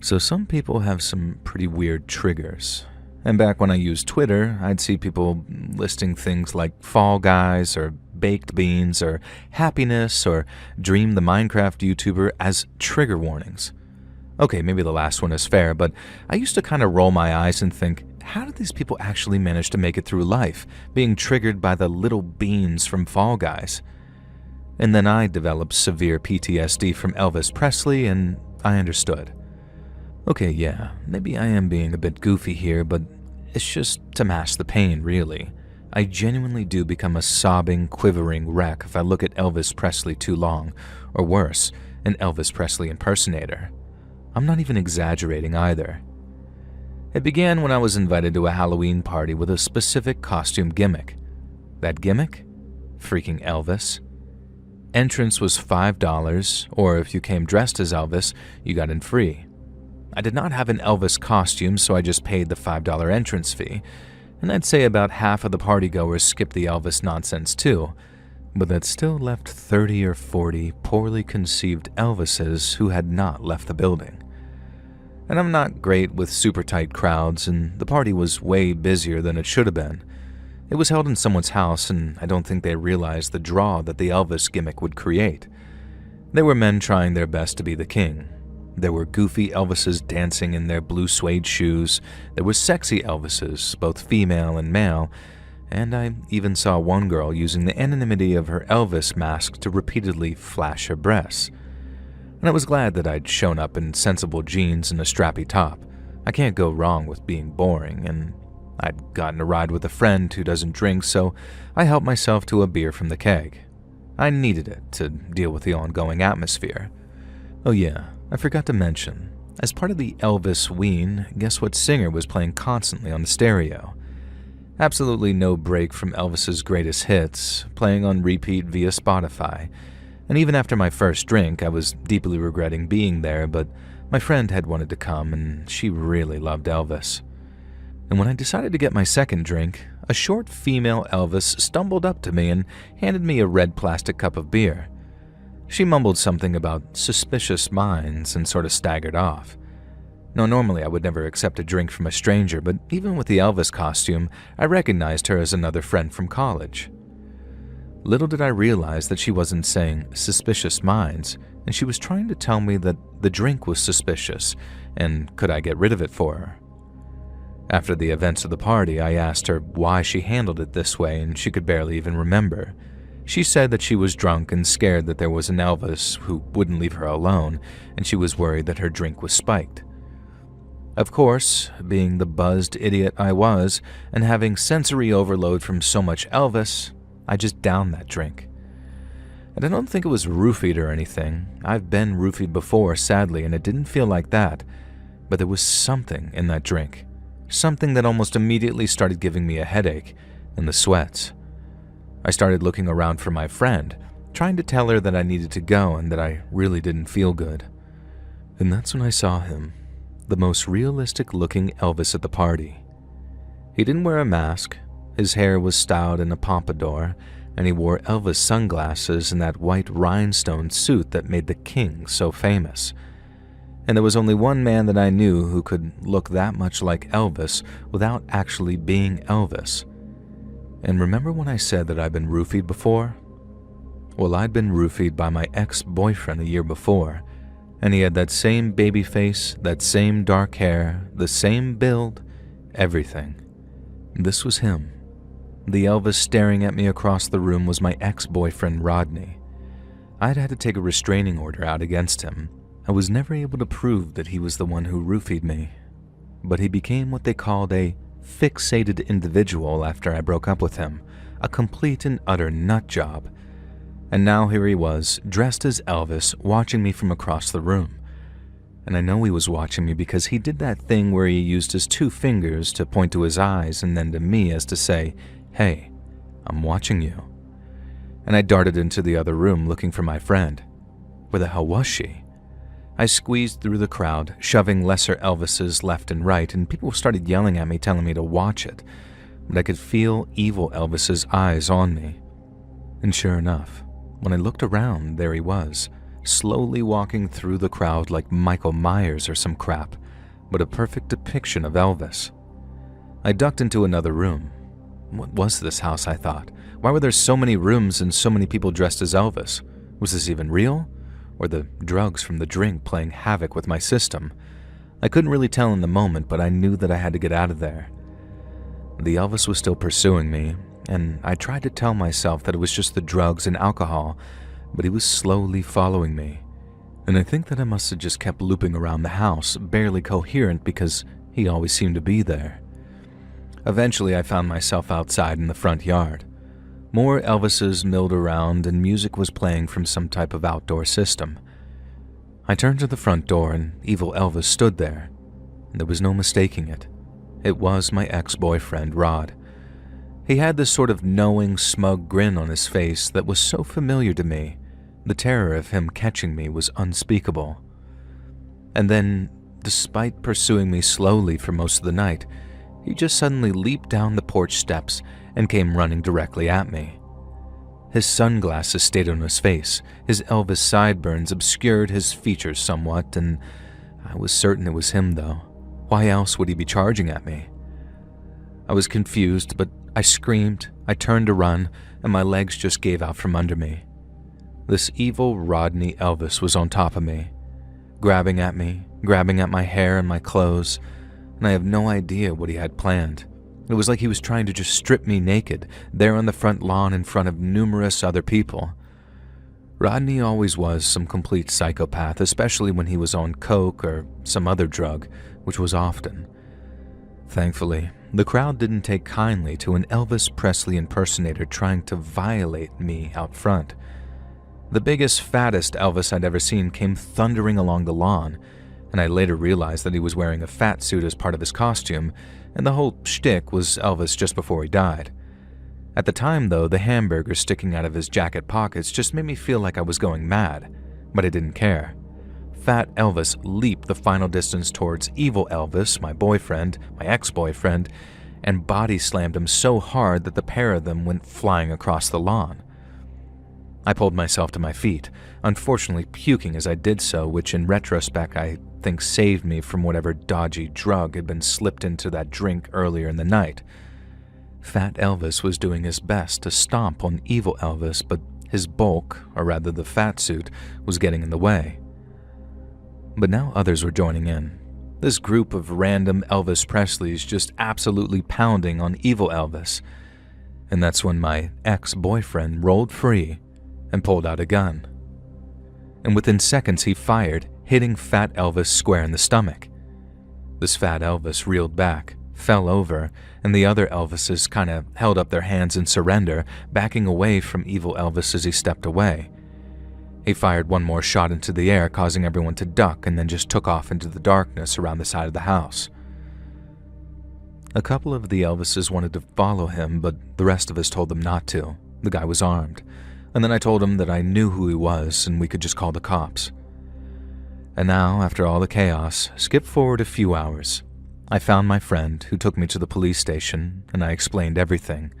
So some people have some pretty weird triggers. And back when I used Twitter, I'd see people listing things like Fall Guys or baked beans or happiness or Dream the Minecraft YouTuber as trigger warnings. Okay, maybe the last one is fair, but I used to kind of roll my eyes and think, how did these people actually manage to make it through life, being triggered by the little beans from Fall Guys? And then I developed severe PTSD from Elvis Presley, and I understood. Okay, yeah, maybe I am being a bit goofy here, but it's just to mask the pain, really. I genuinely do become a sobbing, quivering wreck if I look at Elvis Presley too long, or worse, an Elvis Presley impersonator. I'm not even exaggerating either. It began when I was invited to a Halloween party with a specific costume gimmick. That gimmick? Freaking Elvis. Entrance was $5, or if you came dressed as Elvis, you got in free. I did not have an Elvis costume, so I just paid the $5 entrance fee, and I'd say about half of the partygoers skipped the Elvis nonsense too, but that still left 30 or 40 poorly conceived Elvises who had not left the building. And I'm not great with super tight crowds, and the party was way busier than it should have been. It was held in someone's house, and I don't think they realized the draw that the Elvis gimmick would create. There were men trying their best to be the king. There were goofy Elvises dancing in their blue suede shoes. There were sexy Elvises, both female and male, and I even saw one girl using the anonymity of her Elvis mask to repeatedly flash her breasts. And I was glad that I'd shown up in sensible jeans and a strappy top. I can't go wrong with being boring, and I'd gotten a ride with a friend who doesn't drink, so I helped myself to a beer from the keg. I needed it to deal with the ongoing atmosphere. Oh yeah, I forgot to mention, as part of the Elvis Ween, guess what singer was playing constantly on the stereo? Absolutely no break from Elvis's greatest hits, playing on repeat via Spotify. And even after my first drink, I was deeply regretting being there, but my friend had wanted to come, and she really loved Elvis. And when I decided to get my second drink, a short female Elvis stumbled up to me and handed me a red plastic cup of beer. She mumbled something about suspicious minds and sort of staggered off. Now, normally I would never accept a drink from a stranger, but even with the Elvis costume, I recognized her as another friend from college. Little did I realize that she wasn't saying suspicious minds, and she was trying to tell me that the drink was suspicious, and could I get rid of it for her. After the events of the party, I asked her why she handled it this way, and she could barely even remember. She said that she was drunk and scared that there was an Elvis who wouldn't leave her alone, and she was worried that her drink was spiked. Of course, being the buzzed idiot I was, and having sensory overload from so much Elvis, I just downed that drink. And I don't think it was roofied or anything. I've been roofied before, sadly, and it didn't feel like that. But there was something in that drink. Something that almost immediately started giving me a headache and the sweats. I started looking around for my friend, trying to tell her that I needed to go and that I really didn't feel good. And that's when I saw him, the most realistic-looking Elvis at the party. He didn't wear a mask, his hair was styled in a pompadour, and he wore Elvis sunglasses and that white rhinestone suit that made the king so famous. And there was only one man that I knew who could look that much like Elvis without actually being Elvis. And remember when I said that I'd been roofied before? Well, I'd been roofied by my ex-boyfriend a year before, and he had that same baby face, that same dark hair, the same build, everything. This was him. The Elvis staring at me across the room was my ex-boyfriend Rodney. I'd had to take a restraining order out against him. I was never able to prove that he was the one who roofied me, but he became what they called a fixated individual after I broke up with him, a complete and utter nut job. And now here he was, dressed as Elvis, watching me from across the room. And I know he was watching me because he did that thing where he used his two fingers to point to his eyes and then to me as to say, "Hey, I'm watching you." And I darted into the other room looking for my friend. Where the hell was she? I squeezed through the crowd, shoving lesser Elvises left and right, and people started yelling at me, telling me to watch it. But I could feel evil Elvis's eyes on me. And sure enough, when I looked around, there he was, slowly walking through the crowd like Michael Myers or some crap, but a perfect depiction of Elvis. I ducked into another room. What was this house, I thought? Why were there so many rooms and so many people dressed as Elvis? Was this even real? Or the drugs from the drink playing havoc with my system? I couldn't really tell in the moment, but I knew that I had to get out of there. The Elvis was still pursuing me, and I tried to tell myself that it was just the drugs and alcohol, but he was slowly following me. And I think that I must have just kept looping around the house, barely coherent because he always seemed to be there. Eventually, I found myself outside in the front yard. More Elvises milled around and music was playing from some type of outdoor system. I turned to the front door and evil Elvis stood there. There was no mistaking it. It was my ex-boyfriend, Rod. He had this sort of knowing, smug grin on his face that was so familiar to me. The terror of him catching me was unspeakable. And then, despite pursuing me slowly for most of the night, he just suddenly leaped down the porch steps and came running directly at me. His sunglasses stayed on his face, his Elvis sideburns obscured his features somewhat, and I was certain it was him though. Why else would he be charging at me? I was confused, but I screamed, I turned to run, and my legs just gave out from under me. This evil Rodney Elvis was on top of me, grabbing at me, grabbing at my hair and my clothes, and I have no idea what he had planned. It was like he was trying to just strip me naked, there on the front lawn in front of numerous other people. Rodney always was some complete psychopath, especially when he was on coke or some other drug, which was often. Thankfully, the crowd didn't take kindly to an Elvis Presley impersonator trying to violate me out front. The biggest, fattest Elvis I'd ever seen came thundering along the lawn, and I later realized that he was wearing a fat suit as part of his costume, and the whole shtick was Elvis just before he died. At the time, though, the hamburger sticking out of his jacket pockets just made me feel like I was going mad, but I didn't care. Fat Elvis leaped the final distance towards evil Elvis, my boyfriend, my ex-boyfriend, and body slammed him so hard that the pair of them went flying across the lawn. I pulled myself to my feet, unfortunately puking as I did so, which in retrospect I think saved me from whatever dodgy drug had been slipped into that drink earlier in the night. Fat Elvis was doing his best to stomp on evil Elvis, but his bulk, or rather the fat suit, was getting in the way. But now others were joining in. This group of random Elvis Presleys just absolutely pounding on evil Elvis. And that's when my ex-boyfriend rolled free and pulled out a gun. And within seconds he fired, hitting Fat Elvis square in the stomach. This Fat Elvis reeled back, fell over, and the other Elvises kinda held up their hands in surrender, backing away from evil Elvis as he stepped away. He fired one more shot into the air, causing everyone to duck, and then just took off into the darkness around the side of the house. A couple of the Elvises wanted to follow him, but the rest of us told them not to. The guy was armed. And then I told him that I knew who he was and we could just call the cops. And now, after all the chaos, skip forward a few hours. I found my friend, who took me to the police station, and I explained everything.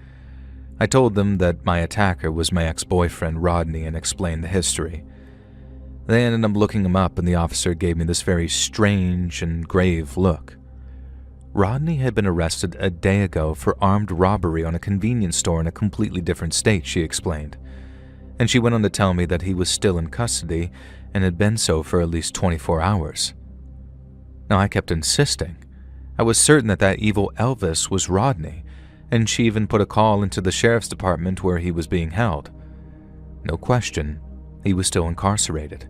I told them that my attacker was my ex-boyfriend Rodney and explained the history. They ended up looking him up, and the officer gave me this very strange and grave look. Rodney had been arrested a day ago for armed robbery on a convenience store in a completely different state, she explained. And she went on to tell me that he was still in custody and had been so for at least 24 hours. Now, I kept insisting. I was certain that that evil Elvis was Rodney, and she even put a call into the sheriff's department where he was being held. No question, he was still incarcerated.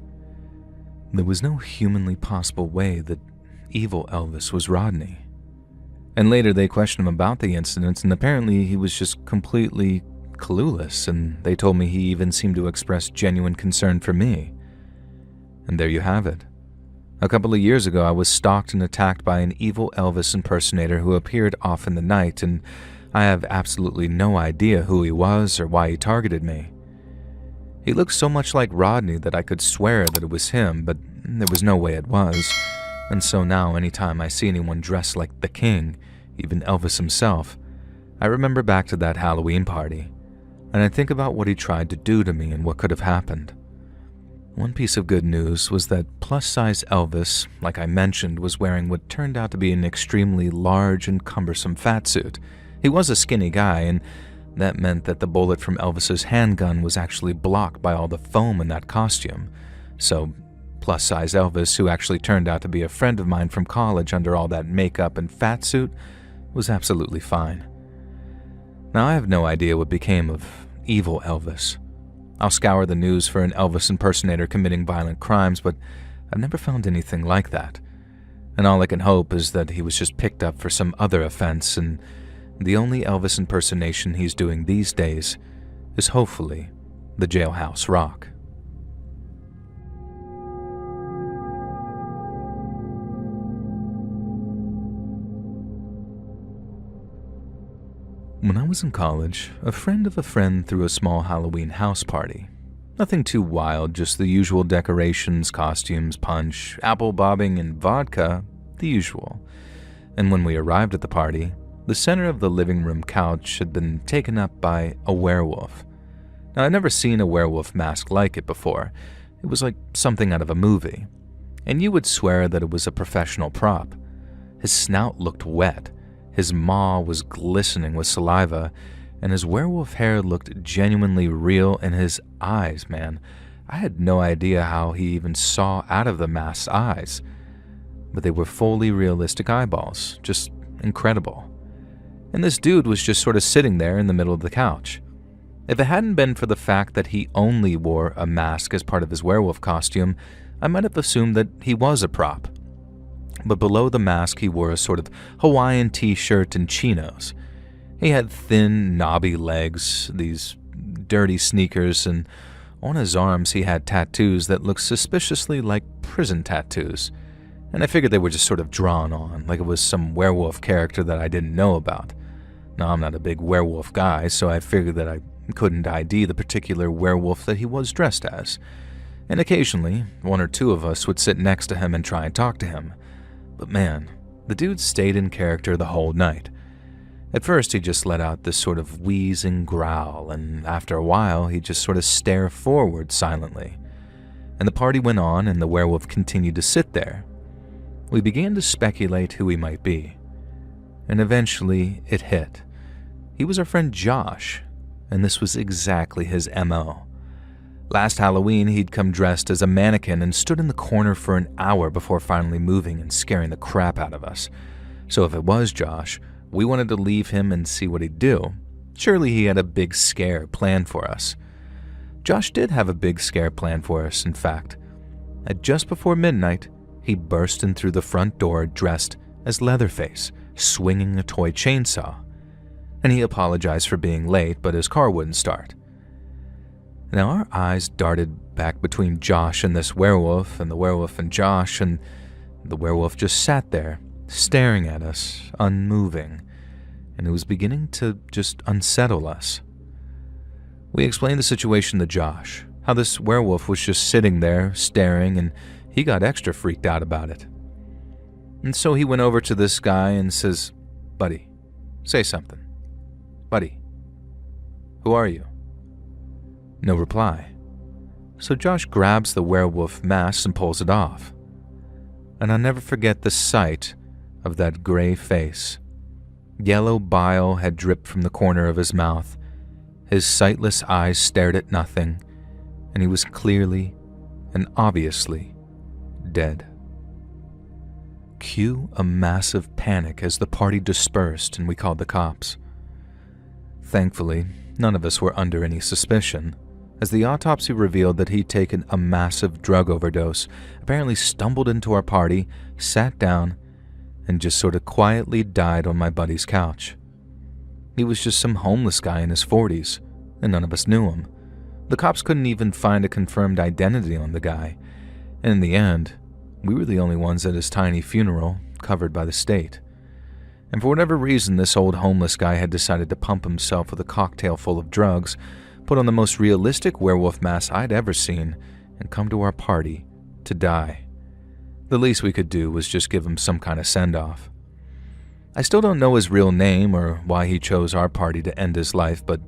There was no humanly possible way that evil Elvis was Rodney. And later they questioned him about the incident, and apparently he was just completely clueless, and they told me he even seemed to express genuine concern for me. And there you have it. A couple of years ago, I was stalked and attacked by an evil Elvis impersonator who appeared off in the night, and I have absolutely no idea who he was or why he targeted me. He looked so much like Rodney that I could swear that it was him, but there was no way it was. And so now, anytime I see anyone dressed like the King, even Elvis himself, I remember back to that Halloween party, and I think about what he tried to do to me and what could have happened. One piece of good news was that plus-size Elvis, like I mentioned, was wearing what turned out to be an extremely large and cumbersome fatsuit. He was a skinny guy, and that meant that the bullet from Elvis's handgun was actually blocked by all the foam in that costume. So, plus-size Elvis, who actually turned out to be a friend of mine from college under all that makeup and fatsuit, was absolutely fine. Now, I have no idea what became of evil Elvis. I'll scour the news for an Elvis impersonator committing violent crimes, but I've never found anything like that. And all I can hope is that he was just picked up for some other offense, and the only Elvis impersonation he's doing these days is hopefully the Jailhouse Rock. When I was in college, a friend of a friend threw a small Halloween house party. Nothing too wild, just the usual decorations, costumes, punch, apple bobbing, and vodka, the usual. And when we arrived at the party, the center of the living room couch had been taken up by a werewolf. Now, I'd never seen a werewolf mask like it before. It was like something out of a movie. And you would swear that it was a professional prop. His snout looked wet. His maw was glistening with saliva, and his werewolf hair looked genuinely real, and his eyes, man. I had no idea how he even saw out of the mask's eyes. But they were fully realistic eyeballs, just incredible. And this dude was just sort of sitting there in the middle of the couch. If it hadn't been for the fact that he only wore a mask as part of his werewolf costume, I might have assumed that he was a prop. But below the mask he wore a sort of Hawaiian t-shirt and chinos. He had thin, knobby legs, these dirty sneakers, and on his arms he had tattoos that looked suspiciously like prison tattoos. And I figured they were just sort of drawn on, like it was some werewolf character that I didn't know about. Now, I'm not a big werewolf guy, so I figured that I couldn't ID the particular werewolf that he was dressed as. And occasionally, one or two of us would sit next to him and try and talk to him. But man, the dude stayed in character the whole night. At first, he just let out this sort of wheezing growl, and after a while, he'd just sort of stare forward silently. And the party went on, and the werewolf continued to sit there. We began to speculate who he might be. And eventually, it hit. He was our friend Josh, and this was exactly his MO. Last Halloween, he'd come dressed as a mannequin and stood in the corner for an hour before finally moving and scaring the crap out of us. So if it was Josh, we wanted to leave him and see what he'd do. Surely he had a big scare planned for us. Josh did have a big scare planned for us, in fact. At just before midnight, he burst in through the front door dressed as Leatherface, swinging a toy chainsaw. And he apologized for being late, but his car wouldn't start. Now our eyes darted back between Josh and this werewolf, and the werewolf and Josh, and the werewolf just sat there, staring at us, unmoving, and it was beginning to just unsettle us. We explained the situation to Josh, how this werewolf was just sitting there, staring, and he got extra freaked out about it. And so he went over to this guy and says, "Buddy, say something. Buddy, who are you?" No reply. So Josh grabs the werewolf mask and pulls it off. And I'll never forget the sight of that gray face. Yellow bile had dripped from the corner of his mouth. His sightless eyes stared at nothing, and he was clearly and obviously dead. Cue a massive panic as the party dispersed and we called the cops. Thankfully, none of us were under any suspicion, as the autopsy revealed that he'd taken a massive drug overdose, apparently stumbled into our party, sat down, and just sort of quietly died on my buddy's couch. He was just some homeless guy in his 40s, and none of us knew him. The cops couldn't even find a confirmed identity on the guy, and in the end, we were the only ones at his tiny funeral, covered by the state. And for whatever reason, this old homeless guy had decided to pump himself with a cocktail full of drugs, put on the most realistic werewolf mask I'd ever seen, and come to our party to die. The least we could do was just give him some kind of send-off. I still don't know his real name or why he chose our party to end his life, but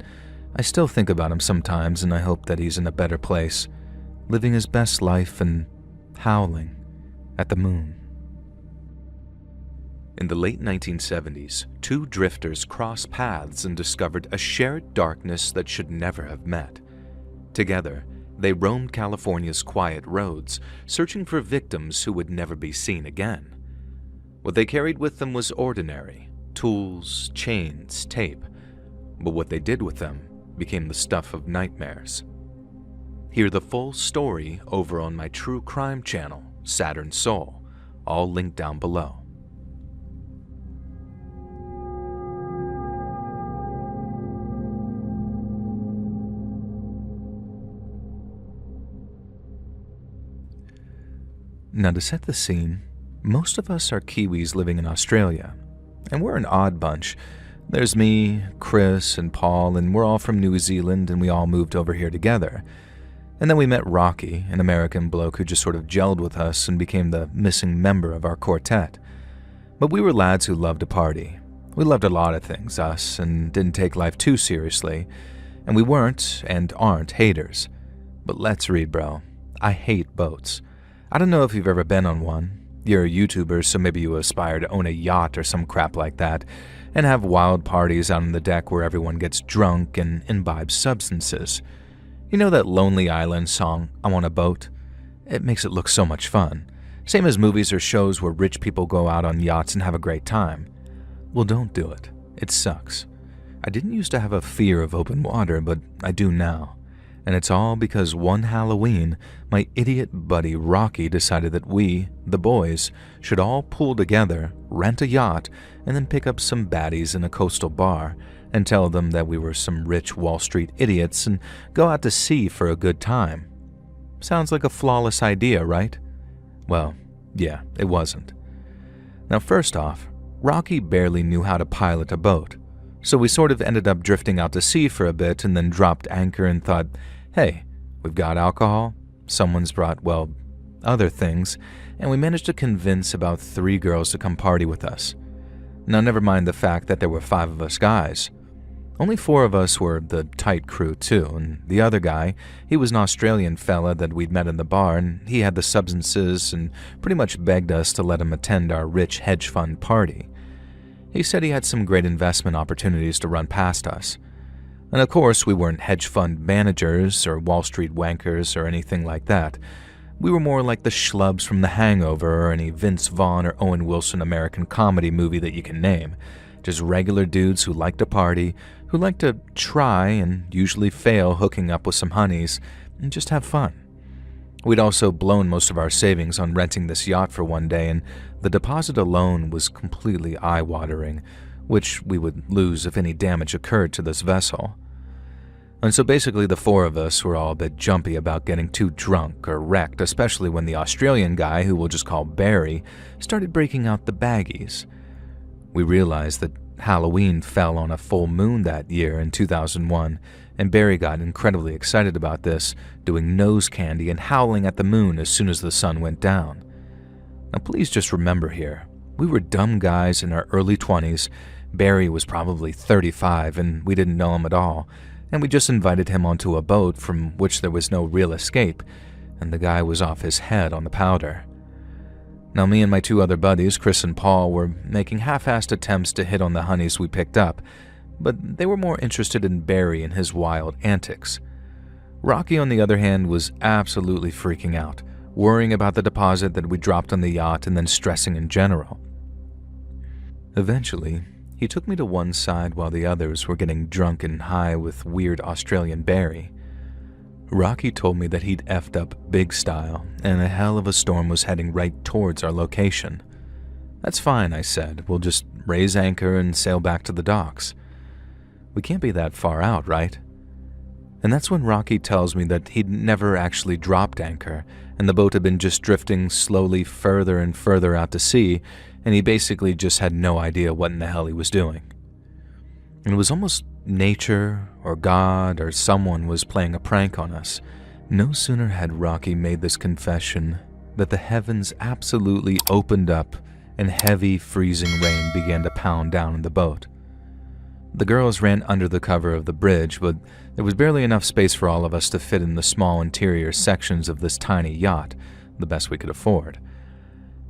I still think about him sometimes, and I hope that he's in a better place. living his best life and howling at the moon. In the late 1970s, two drifters crossed paths and discovered a shared darkness that should never have met. Together, they roamed California's quiet roads, searching for victims who would never be seen again. What they carried with them was ordinary: tools, chains, tape. But what they did with them became the stuff of nightmares. Hear the full story over on my true crime channel, Saturn Soul, all linked down below. Now, to set the scene, most of us are Kiwis living in Australia, and we're an odd bunch. There's me, Chris, and Paul, and we're all from New Zealand, and we all moved over here together. And then we met Rocky, an American bloke who just sort of gelled with us and became the missing member of our quartet. But we were lads who loved to party. We loved a lot of things, us, and didn't take life too seriously. And we weren't and aren't haters. But let's read, bro. I hate boats. I don't know if you've ever been on one. You're a YouTuber, so maybe you aspire to own a yacht or some crap like that, and have wild parties out on the deck where everyone gets drunk and imbibes substances. You know that Lonely Island song, I Want a Boat? It makes it look so much fun. Same as movies or shows where rich people go out on yachts and have a great time. Well, don't do it. It sucks. I didn't used to have a fear of open water, but I do now. And it's all because one Halloween, my idiot buddy Rocky decided that we, the boys, should all pool together, rent a yacht, and then pick up some baddies in a coastal bar and tell them that we were some rich Wall Street idiots and go out to sea for a good time. Sounds like a flawless idea, right? Well, yeah, it wasn't. Now, first off, Rocky barely knew how to pilot a boat. So we sort of ended up drifting out to sea for a bit and then dropped anchor and thought, hey, we've got alcohol, someone's brought, well, other things, and we managed to convince about 3 girls to come party with us. Now, never mind the fact that there were 5 of us guys. Only 4 of us were the tight crew too, and the other guy, he was an Australian fella that we'd met in the bar, and he had the substances and pretty much begged us to let him attend our rich hedge fund party. He said he had some great investment opportunities to run past us. And of course, we weren't hedge fund managers or Wall Street wankers or anything like that. We were more like the schlubs from The Hangover or any Vince Vaughn or Owen Wilson American comedy movie that you can name. Just regular dudes who like to party, who like to try and usually fail hooking up with some honeys, and just have fun. We'd also blown most of our savings on renting this yacht for one day, and the deposit alone was completely eye-watering, which we would lose if any damage occurred to this vessel. And so basically the 4 of us were all a bit jumpy about getting too drunk or wrecked, especially when the Australian guy, who we'll just call Barry, started breaking out the baggies. We realized that Halloween fell on a full moon that year in 2001, and Barry got incredibly excited about this, doing nose candy and howling at the moon as soon as the sun went down. Now please just remember here, we were dumb guys in our early 20s, Barry was probably 35 and we didn't know him at all, and we just invited him onto a boat from which there was no real escape, and the guy was off his head on the powder. Now me and my 2 other buddies, Chris and Paul, were making half-assed attempts to hit on the honeys we picked up, but they were more interested in Barry and his wild antics. Rocky, on the other hand, was absolutely freaking out, worrying about the deposit that we dropped on the yacht and then stressing in general. Eventually, he took me to one side while the others were getting drunk and high with weird Australian Barry. Rocky told me that he'd effed up big style, and a hell of a storm was heading right towards our location. That's fine, I said. We'll just raise anchor and sail back to the docks. We can't be that far out, right? And that's when Rocky tells me that he'd never actually dropped anchor, and the boat had been just drifting slowly further and further out to sea, and he basically just had no idea what in the hell he was doing. And it was almost nature or God or someone was playing a prank on us. No sooner had Rocky made this confession that the heavens absolutely opened up and heavy freezing rain began to pound down on the boat. The girls ran under the cover of the bridge, but there was barely enough space for all of us to fit in the small interior sections of this tiny yacht, the best we could afford.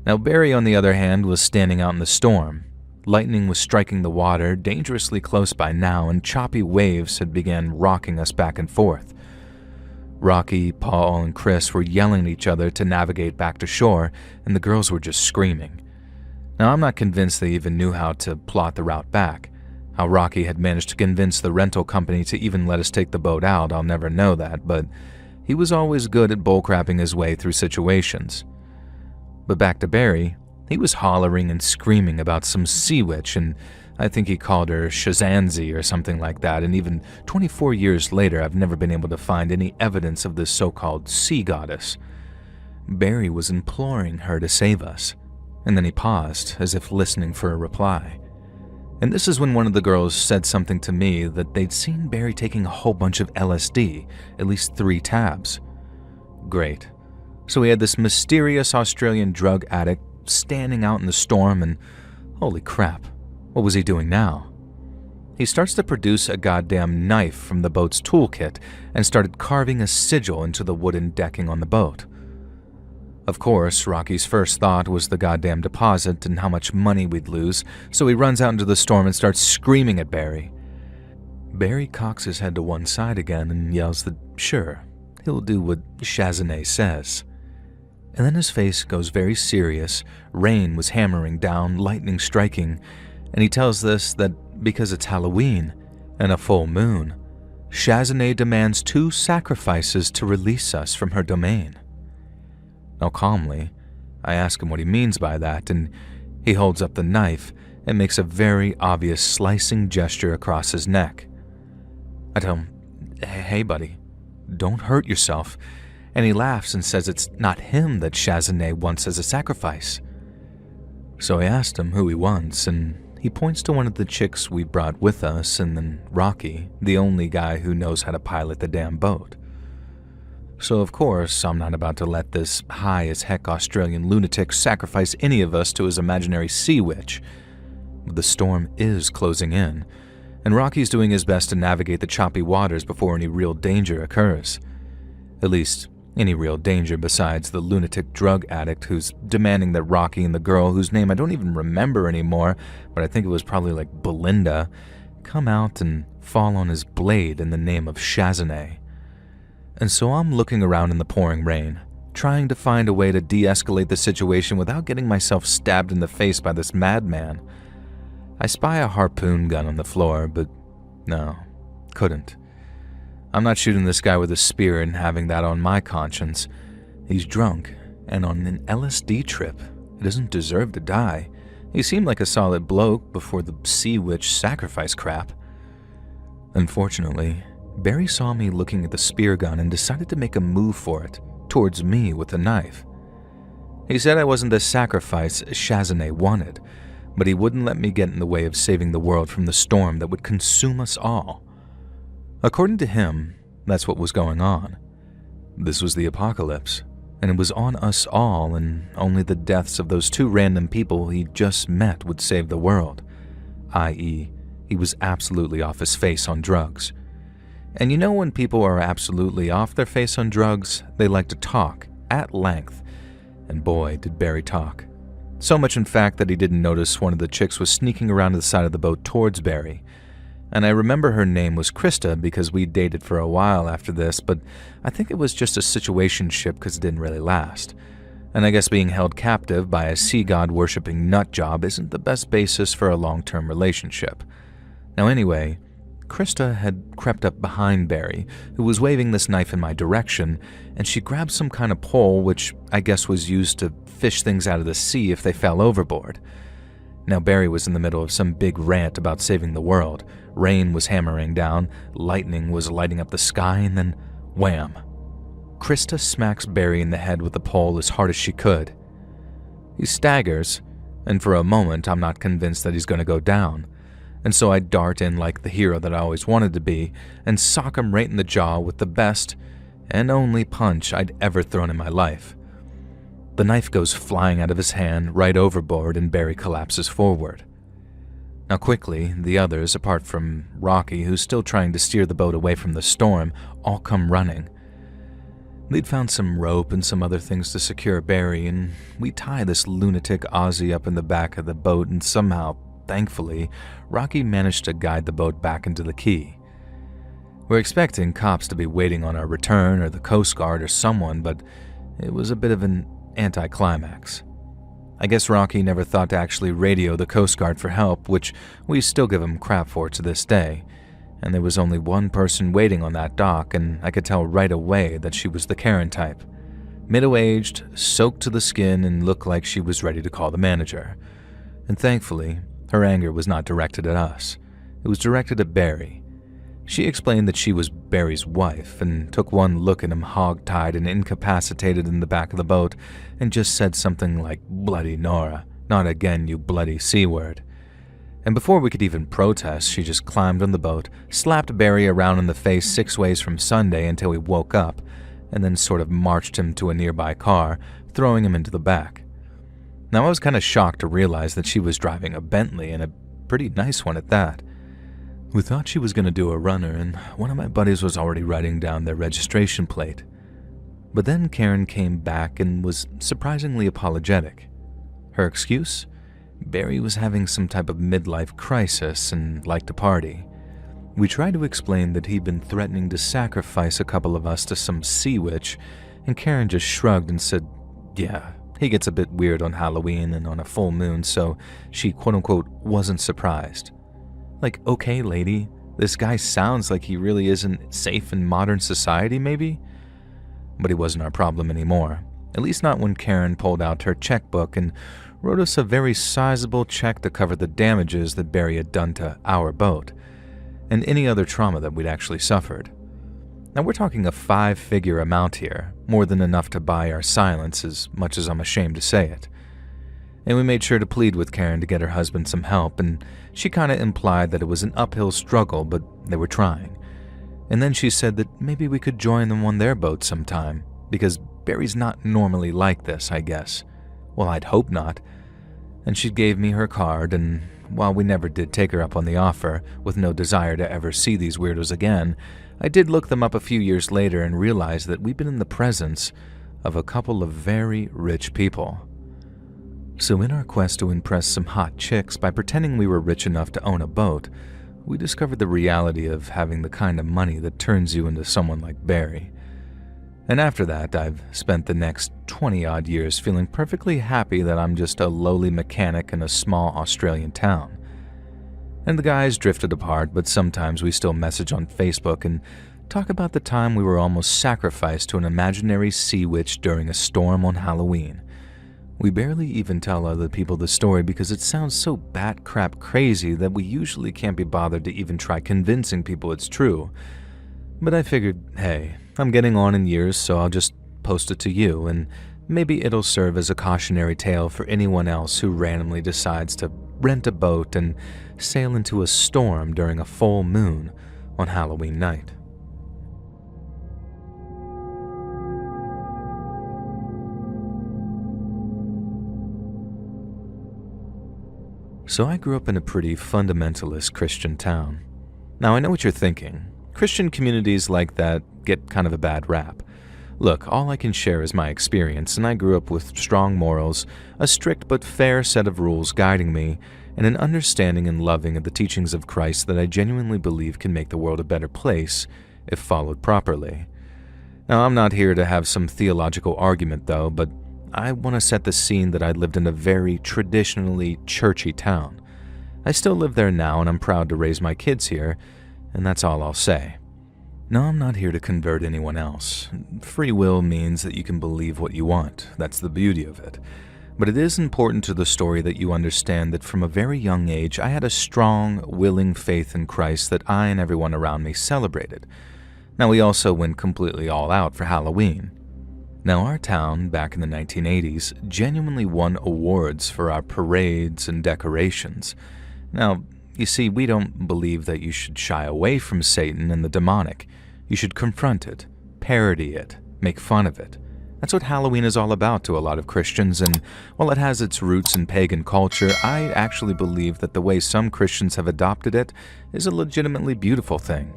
Now Barry, on the other hand, was standing out in the storm. Lightning was striking the water dangerously close by now, and choppy waves had begun rocking us back and forth. Rocky, Paul, and Chris were yelling at each other to navigate back to shore, and the girls were just screaming. Now, I'm not convinced they even knew how to plot the route back. How Rocky had managed to convince the rental company to even let us take the boat out, I'll never know that, but he was always good at bullcrapping his way through situations. But back to Barry, he was hollering and screaming about some sea witch, and I think he called her Shazanzi or something like that, and even 24 years later I've never been able to find any evidence of this so-called sea goddess. Barry was imploring her to save us, and then he paused as if listening for a reply. And this is when one of the girls said something to me that they'd seen Barry taking a whole bunch of LSD, at least 3 tabs. Great. So he had this mysterious Australian drug addict standing out in the storm, and holy crap, what was he doing now? He starts to produce a goddamn knife from the boat's toolkit and started carving a sigil into the wooden decking on the boat. Of course, Rocky's first thought was the goddamn deposit and how much money we'd lose, so he runs out into the storm and starts screaming at Barry. Barry cocks his head to one side again and yells that, sure, he'll do what Shazanay says. And then his face goes very serious, rain was hammering down, lightning striking, and he tells us that because it's Halloween and a full moon, Shazanay demands 2 sacrifices to release us from her domain. Now calmly, I ask him what he means by that, and he holds up the knife and makes a very obvious slicing gesture across his neck. I tell him, hey buddy, don't hurt yourself, and he laughs and says it's not him that Shazanay wants as a sacrifice. So I asked him who he wants, and he points to one of the chicks we brought with us, and then Rocky, the only guy who knows how to pilot the damn boat. So of course, I'm not about to let this high-as-heck Australian lunatic sacrifice any of us to his imaginary sea witch. But the storm is closing in, and Rocky's doing his best to navigate the choppy waters before any real danger occurs. At least, any real danger besides the lunatic drug addict who's demanding that Rocky and the girl, whose name I don't even remember anymore, but I think it was probably like Belinda, come out and fall on his blade in the name of Shazanay. And so I'm looking around in the pouring rain, trying to find a way to de-escalate the situation without getting myself stabbed in the face by this madman. I spy a harpoon gun on the floor, but no, couldn't. I'm not shooting this guy with a spear and having that on my conscience. He's drunk and on an LSD trip. He doesn't deserve to die. He seemed like a solid bloke before the sea witch sacrifice crap. Unfortunately, Barry saw me looking at the spear gun and decided to make a move for it, towards me with the knife. He said I wasn't the sacrifice Shazanay wanted, but he wouldn't let me get in the way of saving the world from the storm that would consume us all. According to him, that's what was going on. This was the apocalypse, and it was on us all, and only the deaths of those 2 random people he just met would save the world, i.e., he was absolutely off his face on drugs. And you know when people are absolutely off their face on drugs, they like to talk, at length. And boy, did Barry talk. So much in fact that he didn't notice one of the chicks was sneaking around to the side of the boat towards Barry. And I remember her name was Krista because we dated for a while after this, but I think it was just a situationship because it didn't really last. And I guess being held captive by a sea god worshipping nut job isn't the best basis for a long-term relationship. Now anyway, Krista had crept up behind Barry, who was waving this knife in my direction, and she grabbed some kind of pole which I guess was used to fish things out of the sea if they fell overboard. Now Barry was in the middle of some big rant about saving the world. Rain was hammering down, lightning was lighting up the sky, and then wham! Krista smacks Barry in the head with the pole as hard as she could. He staggers, and for a moment I'm not convinced that he's going to go down. And so I dart in like the hero that I always wanted to be and sock him right in the jaw with the best and only punch I'd ever thrown in my life. The knife goes flying out of his hand right overboard and Barry collapses forward. Now quickly, the others, apart from Rocky, who's still trying to steer the boat away from the storm, all come running. They'd found some rope and some other things to secure Barry, and we tie this lunatic Aussie up in the back of the boat, and somehow, thankfully, Rocky managed to guide the boat back into the quay. We're expecting cops to be waiting on our return, or the Coast Guard, or someone, but it was a bit of an anticlimax. I guess Rocky never thought to actually radio the Coast Guard for help, which we still give him crap for to this day. And there was only one person waiting on that dock, and I could tell right away that she was the Karen type. Middle-aged, soaked to the skin, and looked like she was ready to call the manager. And thankfully, her anger was not directed at us. It was directed at Barry. She explained that she was Barry's wife, and took one look at him hog-tied and incapacitated in the back of the boat, and just said something like, "Bloody Nora, not again, you bloody C-word." And before we could even protest, she just climbed on the boat, slapped Barry around in the face 6 ways from Sunday until he woke up, and then sort of marched him to a nearby car, throwing him into the back. Now I was kind of shocked to realize that she was driving a Bentley, and a pretty nice one at that. We thought she was going to do a runner, and one of my buddies was already writing down their registration plate. But then Karen came back and was surprisingly apologetic. Her excuse? Barry was having some type of midlife crisis and liked to party. We tried to explain that he'd been threatening to sacrifice a couple of us to some sea witch, and Karen just shrugged and said, yeah, he gets a bit weird on Halloween and on a full moon, so she quote-unquote wasn't surprised. Like, okay, lady, this guy sounds like he really isn't safe in modern society, maybe? But he wasn't our problem anymore, at least not when Karen pulled out her checkbook and wrote us a very sizable check to cover the damages that Barry had done to our boat, and any other trauma that we'd actually suffered. Now we're talking a 5-figure amount here, more than enough to buy our silence, as much as I'm ashamed to say it. And we made sure to plead with Karen to get her husband some help, and she kinda implied that it was an uphill struggle, but they were trying. And then she said that maybe we could join them on their boat sometime, because Barry's not normally like this, I guess. Well, I'd hope not. And she gave me her card, and while we never did take her up on the offer, with no desire to ever see these weirdos again, I did look them up a few years later and realized that we'd been in the presence of a couple of very rich people. So in our quest to impress some hot chicks by pretending we were rich enough to own a boat, we discovered the reality of having the kind of money that turns you into someone like Barry. And after that, I've spent the next 20-odd years feeling perfectly happy that I'm just a lowly mechanic in a small Australian town. And the guys drifted apart, but sometimes we still message on Facebook and talk about the time we were almost sacrificed to an imaginary sea witch during a storm on Halloween. We barely even tell other people the story because it sounds so bat-crap crazy that we usually can't be bothered to even try convincing people it's true. But I figured, hey, I'm getting on in years, so I'll just post it to you, and maybe it'll serve as a cautionary tale for anyone else who randomly decides to rent a boat and sail into a storm during a full moon on Halloween night. So I grew up in a pretty fundamentalist Christian town. Now I know what you're thinking. Christian communities like that get kind of a bad rap. Look, all I can share is my experience, and I grew up with strong morals, a strict but fair set of rules guiding me, and an understanding and loving of the teachings of Christ that I genuinely believe can make the world a better place if followed properly. Now I'm not here to have some theological argument though, but I want to set the scene that I lived in a very traditionally churchy town. I still live there now, and I'm proud to raise my kids here, and that's all I'll say. No, I'm not here to convert anyone else. Free will means that you can believe what you want. That's the beauty of it. But it is important to the story that you understand that from a very young age, I had a strong, willing faith in Christ that I and everyone around me celebrated. Now, we also went completely all out for Halloween. Now, our town, back in the 1980s, genuinely won awards for our parades and decorations. Now, you see, we don't believe that you should shy away from Satan and the demonic. You should confront it, parody it, make fun of it. That's what Halloween is all about to a lot of Christians, and while it has its roots in pagan culture, I actually believe that the way some Christians have adopted it is a legitimately beautiful thing.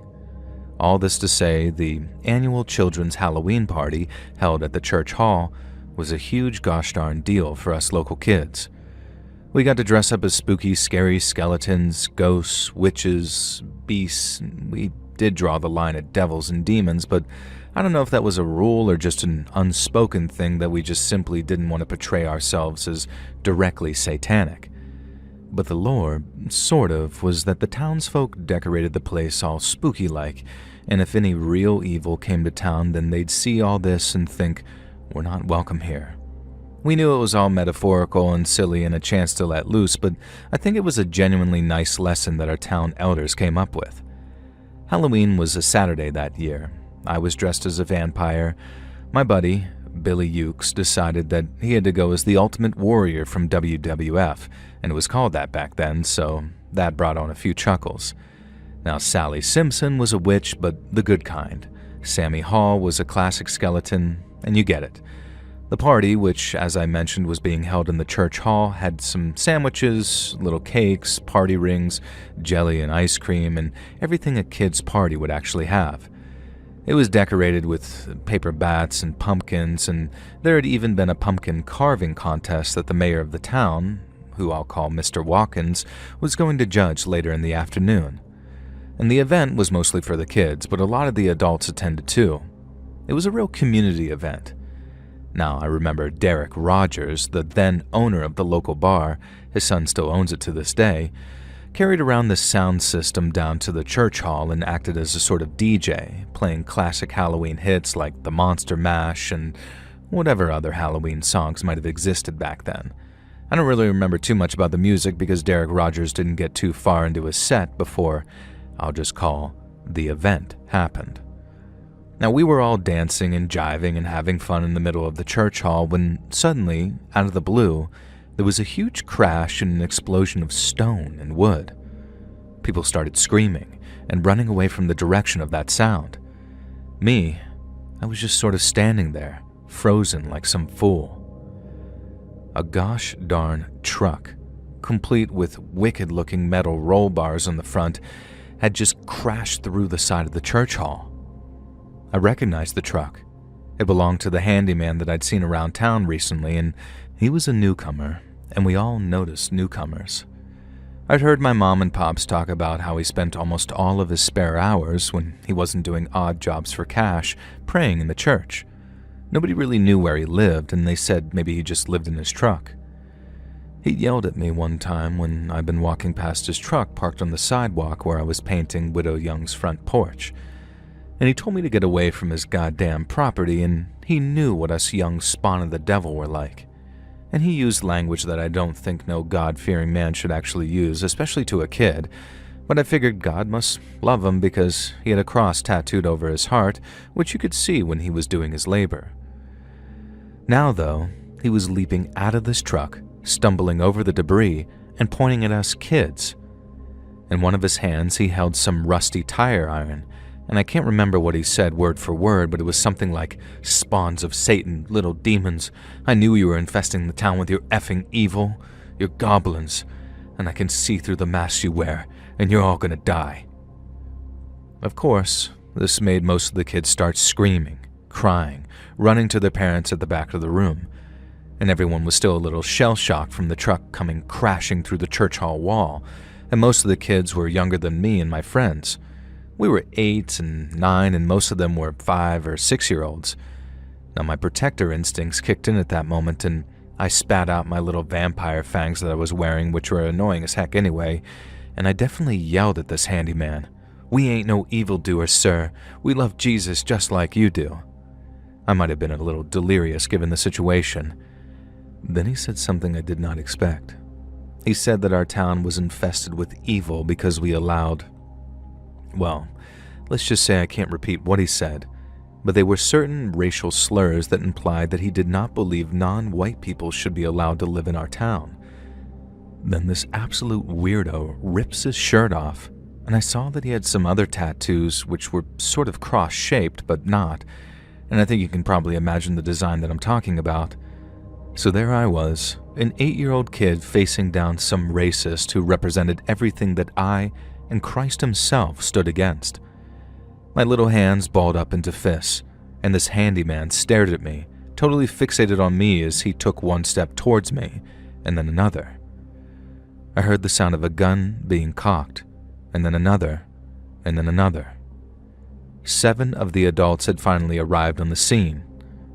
All this to say, the annual children's Halloween party held at the church hall was a huge gosh darn deal for us local kids. We got to dress up as spooky, scary skeletons, ghosts, witches, beasts. We did draw the line at devils and demons, but I don't know if that was a rule or just an unspoken thing that we just simply didn't want to portray ourselves as directly satanic. But the lore, sort of, was that the townsfolk decorated the place all spooky-like, and if any real evil came to town, then they'd see all this and think, we're not welcome here. We knew it was all metaphorical and silly and a chance to let loose, but I think it was a genuinely nice lesson that our town elders came up with. Halloween was a Saturday that year. I was dressed as a vampire. My buddy, Billy Ukes, decided that he had to go as the Ultimate Warrior from WWF, and it was called that back then, so that brought on a few chuckles. Now, Sally Simpson was a witch, but the good kind. Sammy Hall was a classic skeleton, and you get it. The party, which, as I mentioned, was being held in the church hall, had some sandwiches, little cakes, party rings, jelly and ice cream, and everything a kid's party would actually have. It was decorated with paper bats and pumpkins, and there had even been a pumpkin carving contest that the mayor of the town, who I'll call Mr. Watkins, was going to judge later in the afternoon. And the event was mostly for the kids, but a lot of the adults attended too. It was a real community event. Now, I remember Derek Rogers, the then owner of the local bar, his son still owns it to this day, carried around this sound system down to the church hall and acted as a sort of DJ, playing classic Halloween hits like the Monster Mash and whatever other Halloween songs might have existed back then. I don't really remember too much about the music because Derek Rogers didn't get too far into his set before, I'll just call, the event happened. Now, we were all dancing and jiving and having fun in the middle of the church hall when suddenly, out of the blue, there was a huge crash and an explosion of stone and wood. People started screaming and running away from the direction of that sound. Me, I was just sort of standing there, frozen like some fool. A gosh darn truck, complete with wicked-looking metal roll bars on the front, had just crashed through the side of the church hall. I recognized the truck. It belonged to the handyman that I'd seen around town recently, and he was a newcomer, and we all noticed newcomers. I'd heard my mom and pops talk about how he spent almost all of his spare hours, when he wasn't doing odd jobs for cash, praying in the church. Nobody really knew where he lived, and they said maybe he just lived in his truck. He yelled at me one time when I'd been walking past his truck parked on the sidewalk where I was painting Widow Young's front porch. And he told me to get away from his goddamn property, and he knew what us young spawn of the devil were like. And he used language that I don't think no God-fearing man should actually use, especially to a kid, but I figured God must love him because he had a cross tattooed over his heart, which you could see when he was doing his labor. Now, though, he was leaping out of this truck, stumbling over the debris, and pointing at us kids. In one of his hands, he held some rusty tire iron, and I can't remember what he said word for word, but it was something like, "Spawns of Satan, little demons, I knew you were infesting the town with your effing evil, your goblins, and I can see through the masks you wear, and you're all gonna die." Of course, this made most of the kids start screaming, crying, running to their parents at the back of the room, and everyone was still a little shell-shocked from the truck coming crashing through the church hall wall, and most of the kids were younger than me and my friends. We were 8 and 9, and most of them were 5 or 6-year-olds. Now, my protector instincts kicked in at that moment, and I spat out my little vampire fangs that I was wearing, which were annoying as heck anyway, and I definitely yelled at this handyman, "We ain't no evildoers, sir. We love Jesus just like you do." I might have been a little delirious given the situation. Then he said something I did not expect. He said that our town was infested with evil because we allowed... Well, let's just say I can't repeat what he said, but they were certain racial slurs that implied that he did not believe non-white people should be allowed to live in our town. Then this absolute weirdo rips his shirt off, and I saw that he had some other tattoos which were sort of cross-shaped but not, and I think you can probably imagine the design that I'm talking about. So there I was, an 8-year-old kid facing down some racist who represented everything that I and Christ himself stood against. My little hands balled up into fists, and this handyman stared at me, totally fixated on me as he took one step towards me, and then another. I heard the sound of a gun being cocked, and then another, and then another. 7 of the adults had finally arrived on the scene.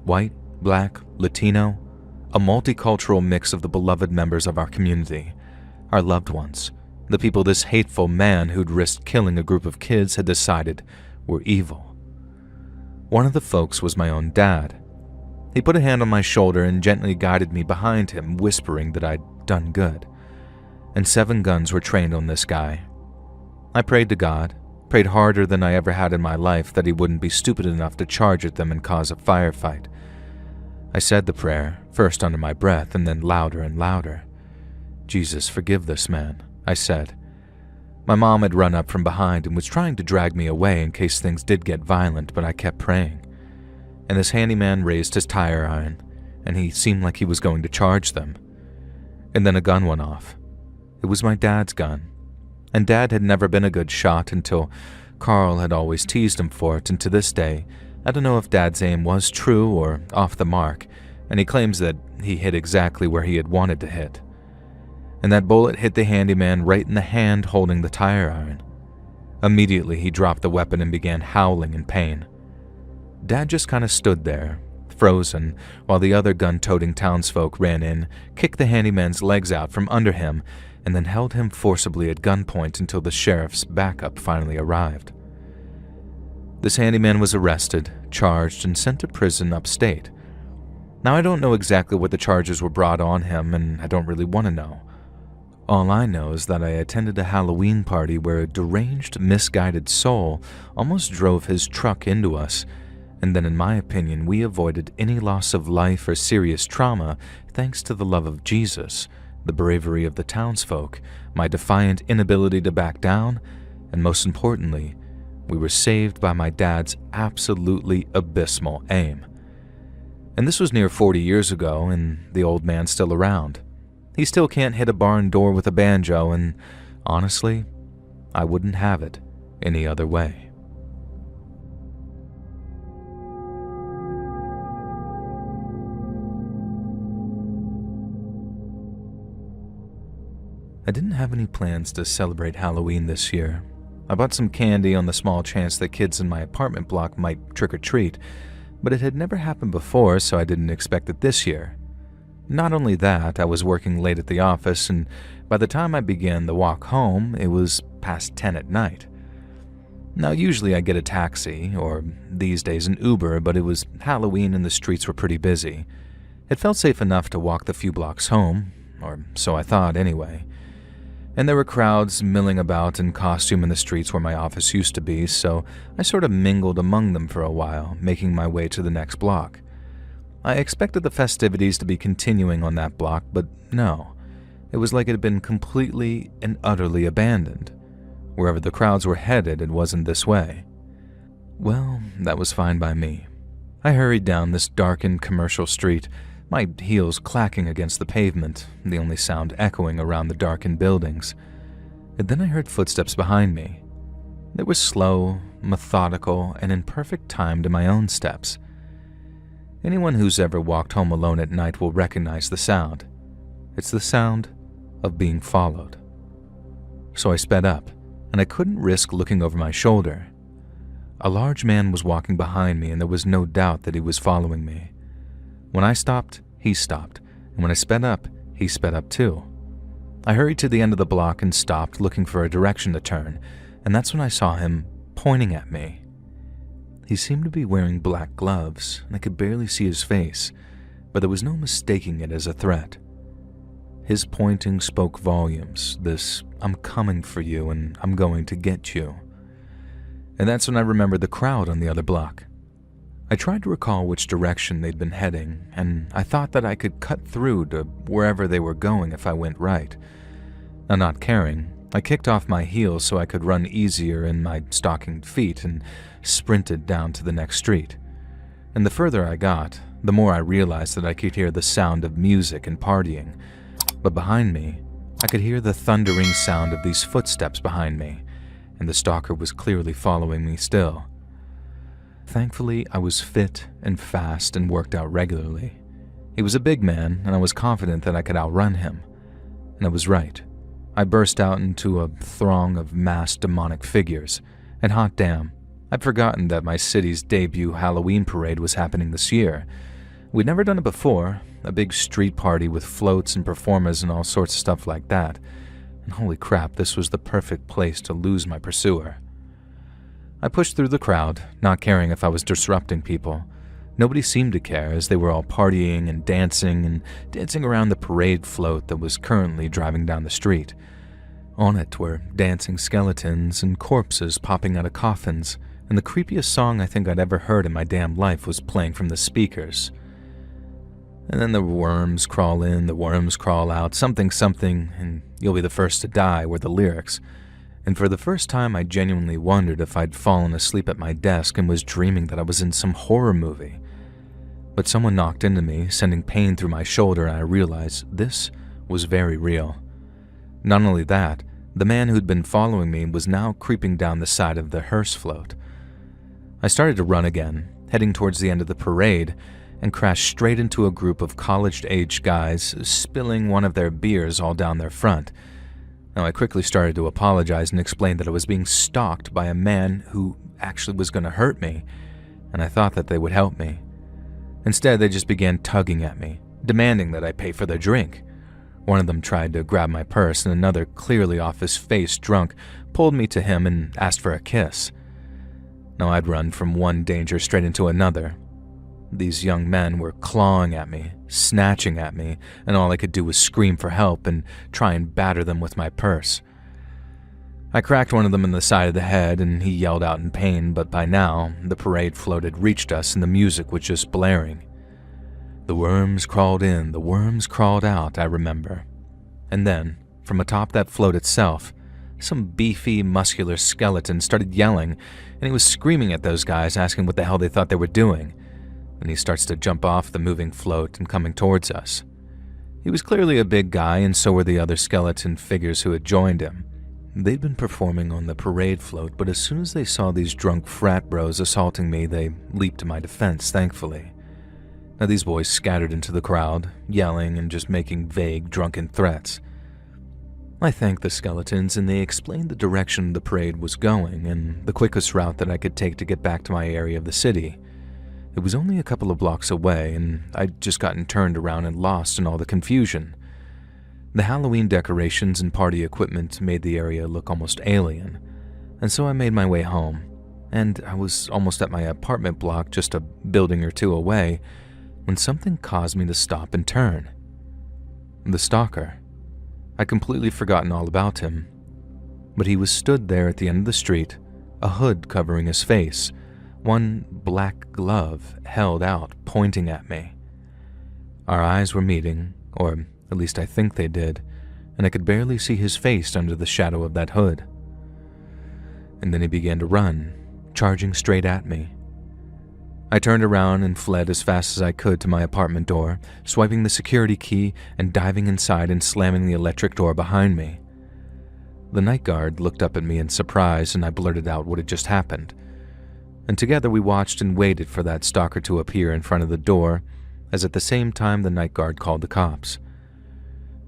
White, black, Latino, a multicultural mix of the beloved members of our community, our loved ones, the people this hateful man who'd risked killing a group of kids had decided were evil. One of the folks was my own dad. He put a hand on my shoulder and gently guided me behind him, whispering that I'd done good. And 7 guns were trained on this guy. I prayed to God, prayed harder than I ever had in my life that he wouldn't be stupid enough to charge at them and cause a firefight. I said the prayer, first under my breath and then louder and louder. "Jesus, forgive this man," I said. My mom had run up from behind and was trying to drag me away in case things did get violent, but I kept praying. And this handyman raised his tire iron, and he seemed like he was going to charge them. And then a gun went off. It was my dad's gun. And Dad had never been a good shot until Carl had always teased him for it, and to this day, I don't know if Dad's aim was true or off the mark, and he claims that he hit exactly where he had wanted to hit. And that bullet hit the handyman right in the hand holding the tire iron. Immediately, he dropped the weapon and began howling in pain. Dad just kind of stood there, frozen, while the other gun-toting townsfolk ran in, kicked the handyman's legs out from under him, and then held him forcibly at gunpoint until the sheriff's backup finally arrived. This handyman was arrested, charged, and sent to prison upstate. Now, I don't know exactly what the charges were brought on him, and I don't really want to know. All I know is that I attended a Halloween party where a deranged, misguided soul almost drove his truck into us, and then in my opinion we avoided any loss of life or serious trauma thanks to the love of Jesus, the bravery of the townsfolk, my defiant inability to back down, and most importantly, we were saved by my dad's absolutely abysmal aim. And this was near 40 years ago, and the old man's still around. He still can't hit a barn door with a banjo, and honestly, I wouldn't have it any other way. I didn't have any plans to celebrate Halloween this year. I bought some candy on the small chance that kids in my apartment block might trick-or-treat, but it had never happened before, so I didn't expect it this year. Not only that, I was working late at the office, and by the time I began the walk home, it was past 10 at night. Now, usually I get a taxi, or these days an Uber, but it was Halloween and the streets were pretty busy. It felt safe enough to walk the few blocks home, or so I thought anyway. And there were crowds milling about in costume in the streets where my office used to be, so I sort of mingled among them for a while, making my way to the next block. I expected the festivities to be continuing on that block, but no. It was like it had been completely and utterly abandoned. Wherever the crowds were headed, it wasn't this way. Well, that was fine by me. I hurried down this darkened commercial street, my heels clacking against the pavement, the only sound echoing around the darkened buildings. And then I heard footsteps behind me. They were slow, methodical, and in perfect time to my own steps. Anyone who's ever walked home alone at night will recognize the sound. It's the sound of being followed. So I sped up, and I couldn't risk looking over my shoulder. A large man was walking behind me, and there was no doubt that he was following me. When I stopped, he stopped, and when I sped up, he sped up too. I hurried to the end of the block and stopped, looking for a direction to turn, and that's when I saw him pointing at me. He seemed to be wearing black gloves, and I could barely see his face, but there was no mistaking it as a threat. His pointing spoke volumes, this "I'm coming for you and I'm going to get you." And that's when I remembered the crowd on the other block. I tried to recall which direction they'd been heading, and I thought that I could cut through to wherever they were going if I went right. Now, not caring, I kicked off my heels so I could run easier in my stockinged feet and sprinted down to the next street. And the further I got, the more I realized that I could hear the sound of music and partying. But behind me, I could hear the thundering sound of these footsteps behind me, and the stalker was clearly following me still. Thankfully, I was fit and fast and worked out regularly. He was a big man, and I was confident that I could outrun him. And I was right. I burst out into a throng of masked demonic figures, and hot damn, I'd forgotten that my city's debut Halloween parade was happening this year. We'd never done it before, a big street party with floats and performers and all sorts of stuff like that. And holy crap, this was the perfect place to lose my pursuer. I pushed through the crowd, not caring if I was disrupting people. Nobody seemed to care, as they were all partying and dancing around the parade float that was currently driving down the street. On it were dancing skeletons and corpses popping out of coffins, and the creepiest song I think I'd ever heard in my damn life was playing from the speakers. And then the worms crawl in, the worms crawl out, something, and you'll be the first to die were the lyrics. And for the first time, I genuinely wondered if I'd fallen asleep at my desk and was dreaming that I was in some horror movie. But someone knocked into me, sending pain through my shoulder, and I realized this was very real. Not only that, the man who'd been following me was now creeping down the side of the hearse float. I started to run again, heading towards the end of the parade, and crashed straight into a group of college-aged guys, spilling one of their beers all down their front. Now, I quickly started to apologize and explain that I was being stalked by a man who actually was going to hurt me, and I thought that they would help me. Instead, they just began tugging at me, demanding that I pay for their drink. One of them tried to grab my purse, and another, clearly off his face drunk, pulled me to him and asked for a kiss. Now, I'd run from one danger straight into another. These young men were clawing at me, snatching at me, and all I could do was scream for help and try and batter them with my purse. I cracked one of them in the side of the head, and he yelled out in pain, but by now, the parade float had reached us and the music was just blaring. The worms crawled in, the worms crawled out, I remember. And then, from atop that float itself, some beefy, muscular skeleton started yelling, and he was screaming at those guys, asking what the hell they thought they were doing. Then he starts to jump off the moving float and coming towards us. He was clearly a big guy, and so were the other skeleton figures who had joined him. They'd been performing on the parade float, but as soon as they saw these drunk frat bros assaulting me, they leaped to my defense, thankfully. Now these boys scattered into the crowd, yelling and just making vague, drunken threats. I thanked the skeletons, and they explained the direction the parade was going and the quickest route that I could take to get back to my area of the city. It was only a couple of blocks away, and I'd just gotten turned around and lost in all the confusion. The Halloween decorations and party equipment made the area look almost alien, and so I made my way home, and I was almost at my apartment block just a building or two away when something caused me to stop and turn. The stalker. I'd completely forgotten all about him, but he was stood there at the end of the street, a hood covering his face, one black glove held out, pointing at me. Our eyes were meeting, or at least I think they did, and I could barely see his face under the shadow of that hood. And then he began to run, charging straight at me. I turned around and fled as fast as I could to my apartment door, swiping the security key and diving inside and slamming the electric door behind me. The night guard looked up at me in surprise, and I blurted out what had just happened. And together we watched and waited for that stalker to appear in front of the door, as at the same time the night guard called the cops.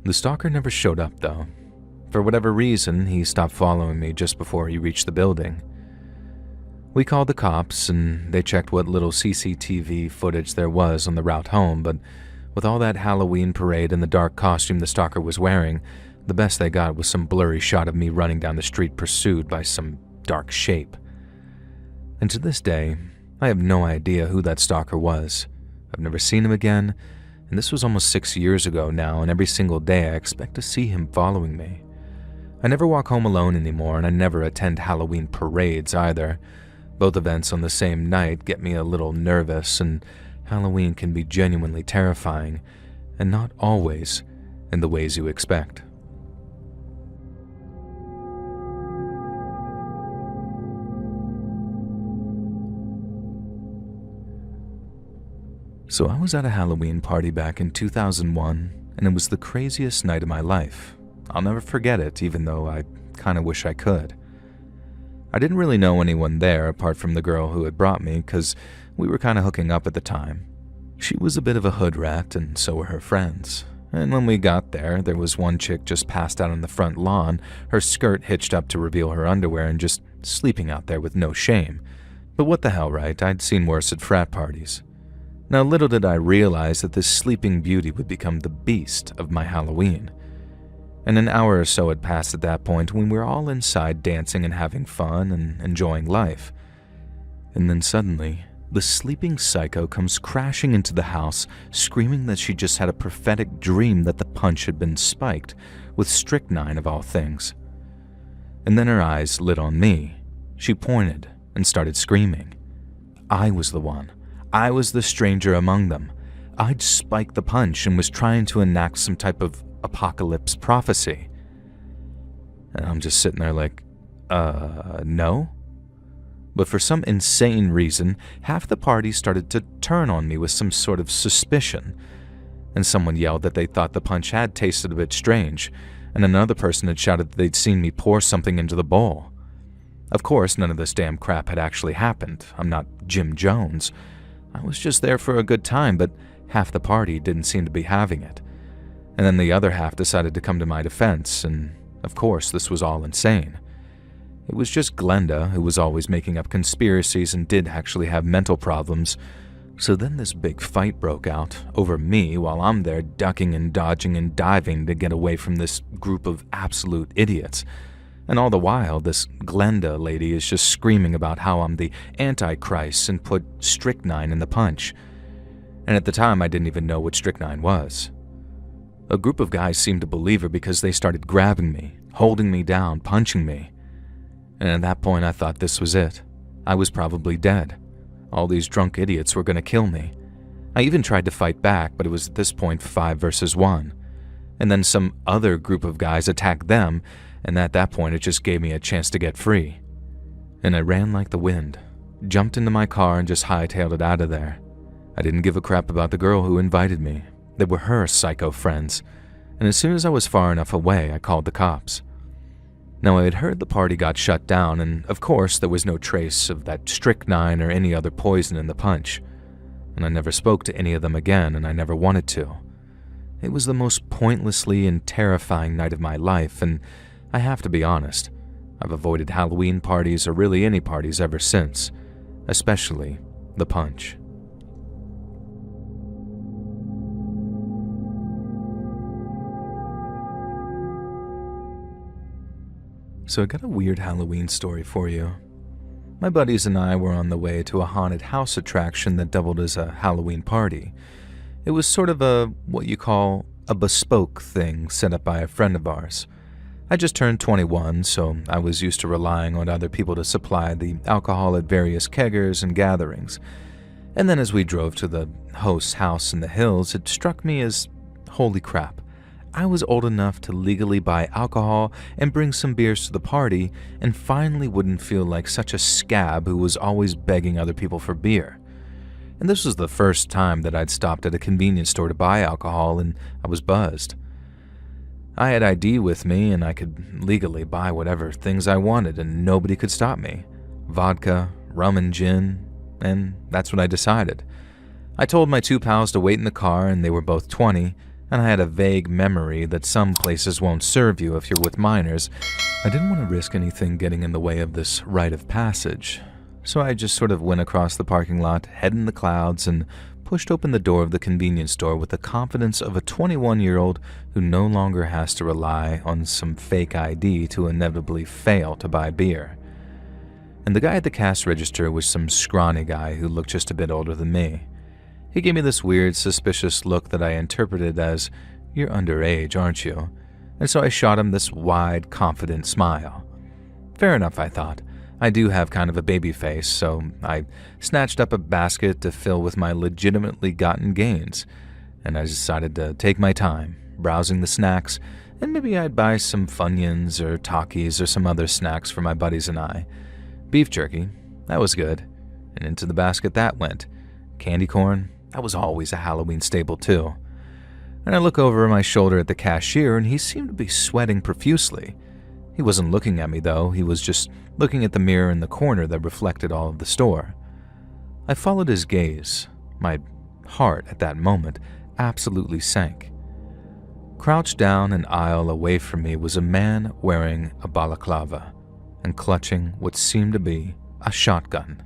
The stalker never showed up, though. For whatever reason, he stopped following me just before he reached the building. We called the cops, and they checked what little CCTV footage there was on the route home, but with all that Halloween parade and the dark costume the stalker was wearing, the best they got was some blurry shot of me running down the street pursued by some dark shape. And to this day, I have no idea who that stalker was. I've never seen him again, and this was almost 6 years ago now, and every single day I expect to see him following me. I never walk home alone anymore, and I never attend Halloween parades either. Both events on the same night get me a little nervous, and Halloween can be genuinely terrifying, and not always in the ways you expect. So I was at a Halloween party back in 2001, and it was the craziest night of my life. I'll never forget it, even though I kind of wish I could. I didn't really know anyone there apart from the girl who had brought me, because we were kind of hooking up at the time. She was a bit of a hood rat, and so were her friends. And when we got there, there was one chick just passed out on the front lawn, her skirt hitched up to reveal her underwear and just sleeping out there with no shame. But what the hell, right? I'd seen worse at frat parties. Now, little did I realize that this sleeping beauty would become the beast of my Halloween. And an hour or so had passed at that point when we were all inside dancing and having fun and enjoying life. And then suddenly, the sleeping psycho comes crashing into the house, screaming that she just had a prophetic dream that the punch had been spiked, with strychnine of all things. And then her eyes lit on me. She pointed and started screaming. I was the one. I was the stranger among them. I'd spiked the punch and was trying to enact some type of apocalypse prophecy. And I'm just sitting there like, no? But for some insane reason, half the party started to turn on me with some sort of suspicion. And someone yelled that they thought the punch had tasted a bit strange, and another person had shouted that they'd seen me pour something into the bowl. Of course, none of this damn crap had actually happened. I'm not Jim Jones. I was just there for a good time, but half the party didn't seem to be having it. And then the other half decided to come to my defense, and of course this was all insane. It was just Glenda, who was always making up conspiracies and did actually have mental problems. So then this big fight broke out over me while I'm there ducking and dodging and diving to get away from this group of absolute idiots. And all the while, this Glenda lady is just screaming about how I'm the Antichrist and put strychnine in the punch. And at the time, I didn't even know what strychnine was. A group of guys seemed to believe her because they started grabbing me, holding me down, punching me. And at that point, I thought this was it. I was probably dead. All these drunk idiots were going to kill me. I even tried to fight back, but it was at this point 5 versus 1. And then some other group of guys attacked them, and at that point it just gave me a chance to get free. And I ran like the wind, jumped into my car and just hightailed it out of there. I didn't give a crap about the girl who invited me. They were her psycho friends. And as soon as I was far enough away, I called the cops. Now, I had heard the party got shut down, and of course there was no trace of that strychnine or any other poison in the punch. And I never spoke to any of them again, and I never wanted to. It was the most pointlessly and terrifying night of my life, and I have to be honest, I've avoided Halloween parties or really any parties ever since, especially the punch. So I got a weird Halloween story for you. My buddies and I were on the way to a haunted house attraction that doubled as a Halloween party. It was sort of what you call a bespoke thing set up by a friend of ours. I just turned 21, so I was used to relying on other people to supply the alcohol at various keggers and gatherings. And then as we drove to the host's house in the hills, it struck me as, holy crap, I was old enough to legally buy alcohol and bring some beers to the party and finally wouldn't feel like such a scab who was always begging other people for beer. And this was the first time that I'd stopped at a convenience store to buy alcohol and I was buzzed. I had ID with me and I could legally buy whatever things I wanted and nobody could stop me. Vodka, rum and gin, and that's what I decided. I told my 2 pals to wait in the car and they were both 20, and I had a vague memory that some places won't serve you if you're with minors. I didn't want to risk anything getting in the way of this rite of passage, so I just sort of went across the parking lot, head in the clouds, and pushed open the door of the convenience store with the confidence of a 21-year-old who no longer has to rely on some fake ID to inevitably fail to buy beer. And the guy at the cash register was some scrawny guy who looked just a bit older than me. He gave me this weird, suspicious look that I interpreted as, "You're underage, aren't you?" And so I shot him this wide, confident smile. Fair enough, I thought. I do have kind of a baby face, so I snatched up a basket to fill with my legitimately gotten gains, and I decided to take my time, browsing the snacks, and maybe I'd buy some Funyuns or Takis or some other snacks for my buddies and I. Beef jerky, that was good, and into the basket that went. Candy corn, That was always a Halloween staple too. And I look over my shoulder at the cashier and he seemed to be sweating profusely. He wasn't looking at me though, he was just looking at the mirror in the corner that reflected all of the store. I followed his gaze. My heart at that moment absolutely sank. Crouched down an aisle away from me was a man wearing a balaclava and clutching what seemed to be a shotgun.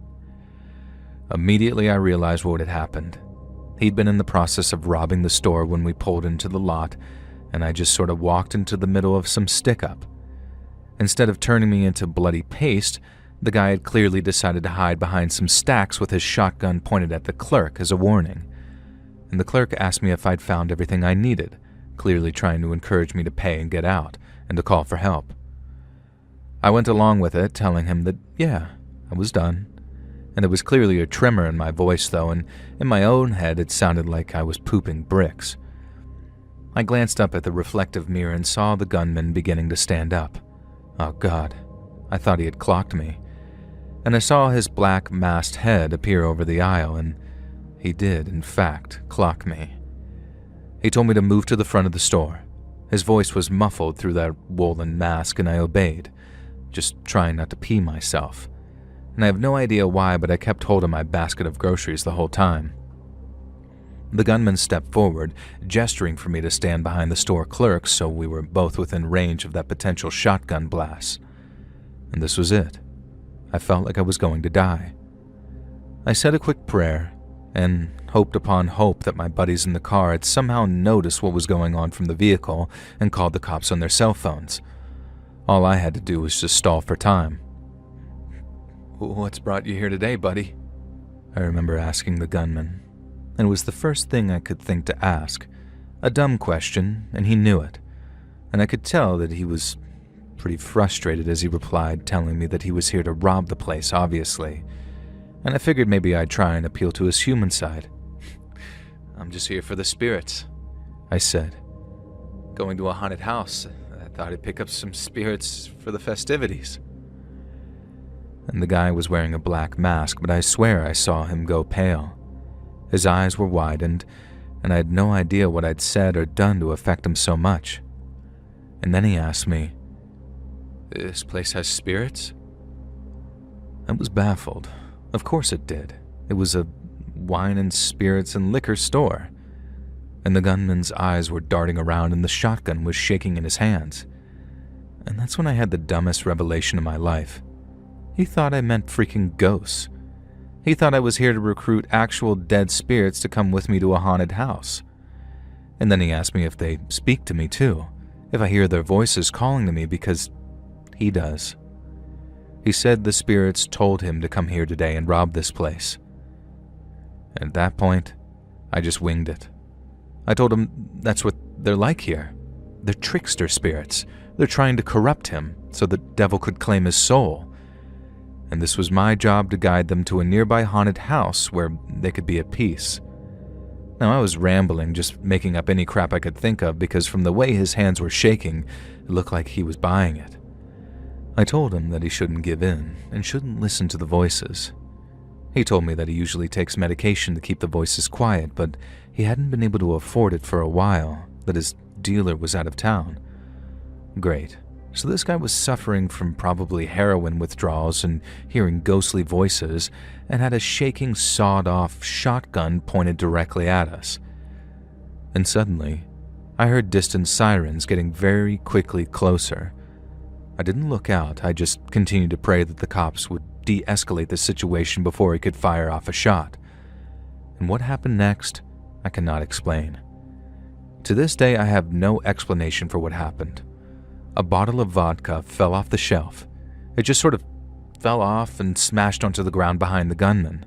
Immediately I realized what had happened. He'd been in the process of robbing the store when we pulled into the lot, and I just sort of walked into the middle of some stick-up. Instead of turning me into bloody paste, the guy had clearly decided to hide behind some stacks with his shotgun pointed at the clerk as a warning. And the clerk asked me if I'd found everything I needed, clearly trying to encourage me to pay and get out, and to call for help. I went along with it, telling him that, yeah, I was done. And there was clearly a tremor in my voice though, and in my own head it sounded like I was pooping bricks. I glanced up at the reflective mirror and saw the gunman beginning to stand up. Oh God, I thought he had clocked me. And I saw his black masked head appear over the aisle, and he did, in fact, clock me. He told me to move to the front of the store. His voice was muffled through that woolen mask, and I obeyed, just trying not to pee myself. And I have no idea why, but I kept hold of my basket of groceries the whole time. The gunman stepped forward, gesturing for me to stand behind the store clerk so we were both within range of that potential shotgun blast. And this was it. I felt like I was going to die. I said a quick prayer and hoped upon hope that my buddies in the car had somehow noticed what was going on from the vehicle and called the cops on their cell phones. All I had to do was just stall for time. "What's brought you here today, buddy?" I remember asking the gunman. And it was the first thing I could think to ask. A dumb question, and he knew it. And I could tell that he was pretty frustrated as he replied, telling me that he was here to rob the place, obviously. And I figured maybe I'd try and appeal to his human side. "I'm just here for the spirits," I said. "Going to a haunted house. I thought I'd pick up some spirits for the festivities." And the guy was wearing a black mask, but I swear I saw him go pale. His eyes were widened, and I had no idea what I'd said or done to affect him so much. And then he asked me, "This place has spirits?" I was baffled. Of course it did. It was a wine and spirits and liquor store. And the gunman's eyes were darting around and the shotgun was shaking in his hands. And that's when I had the dumbest revelation of my life. He thought I meant freaking ghosts. He thought I was here to recruit actual dead spirits to come with me to a haunted house. And then he asked me if they speak to me too, if I hear their voices calling to me, because he does. He said the spirits told him to come here today and rob this place. At that point, I just winged it. I told him that's what they're like here. They're trickster spirits. They're trying to corrupt him so the devil could claim his soul. And this was my job to guide them to a nearby haunted house where they could be at peace. Now I was rambling, just making up any crap I could think of, because from the way his hands were shaking, it looked like he was buying it. I told him that he shouldn't give in and shouldn't listen to the voices. He told me that he usually takes medication to keep the voices quiet, but he hadn't been able to afford it for a while, that his dealer was out of town. Great. So this guy was suffering from probably heroin withdrawals and hearing ghostly voices, and had a shaking, sawed-off shotgun pointed directly at us. And suddenly, I heard distant sirens getting very quickly closer. I didn't look out, I just continued to pray that the cops would de-escalate the situation before he could fire off a shot. And what happened next, I cannot explain. To this day, I have no explanation for what happened. A bottle of vodka fell off the shelf. It just sort of fell off and smashed onto the ground behind the gunman.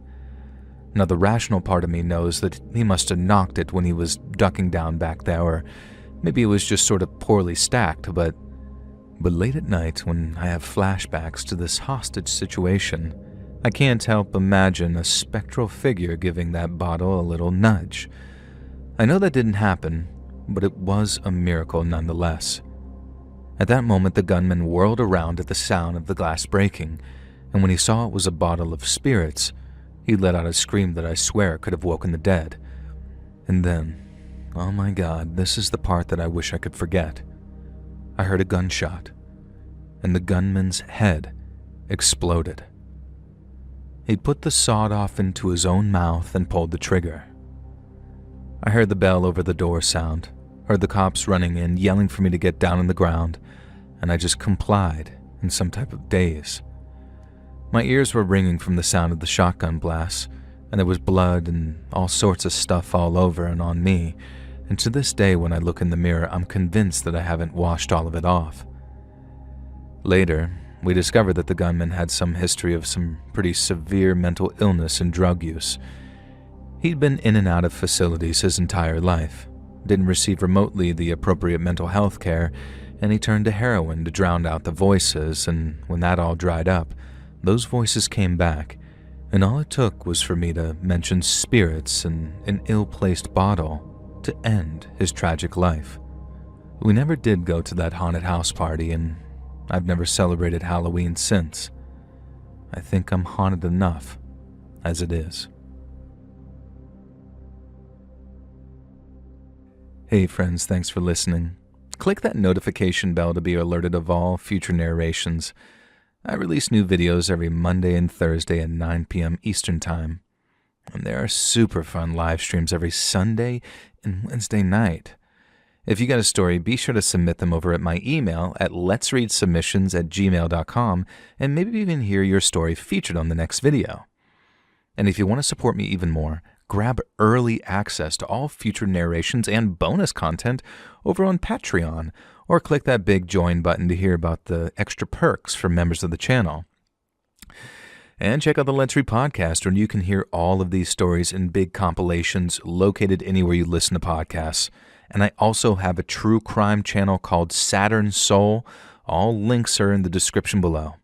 Now, the rational part of me knows that he must have knocked it when he was ducking down back there, or maybe it was just sort of poorly stacked, but late at night, when I have flashbacks to this hostage situation, I can't help imagine a spectral figure giving that bottle a little nudge. I know that didn't happen, but it was a miracle nonetheless. At that moment, the gunman whirled around at the sound of the glass breaking, and when he saw it was a bottle of spirits, he let out a scream that I swear could have woken the dead, And then, oh my God, this is the part that I wish I could forget. I heard a gunshot, and the gunman's head exploded. He'd put the sawed-off into his own mouth and pulled the trigger. I heard the bell over the door sound, heard the cops running in, yelling for me to get down on the ground, and I just complied in some type of daze. My ears were ringing from the sound of the shotgun blasts, and there was blood and all sorts of stuff all over and on me, and to this day when I look in the mirror, I'm convinced that I haven't washed all of it off. Later, we discovered that the gunman had some history of some pretty severe mental illness and drug use. He'd been in and out of facilities his entire life, didn't receive remotely the appropriate mental health care, and he turned to heroin to drown out the voices, and when that all dried up, those voices came back, and all it took was for me to mention spirits and an ill-placed bottle to end his tragic life. We never did go to that haunted house party, and I've never celebrated Halloween since. I think I'm haunted enough as it is. Hey friends, thanks for listening. Click that notification bell to be alerted of all future narrations. I release new videos every Monday and Thursday at 9 p.m. Eastern Time. And there are super fun live streams every Sunday and Wednesday night. If you got a story, be sure to submit them over at my email at letsreadsubmissions@gmail.com and maybe even hear your story featured on the next video. And if you want to support me even more, grab early access to all future narrations and bonus content over on Patreon, or click that big join button to hear about the extra perks for members of the channel. And check out the Let's Read podcast, where you can hear all of these stories in big compilations located anywhere you listen to podcasts. And I also have a true crime channel called Saturn Soul. All links are in the description below.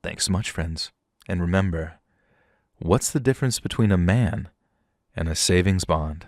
Thanks so much, friends. And remember, what's the difference between a man and a savings bond?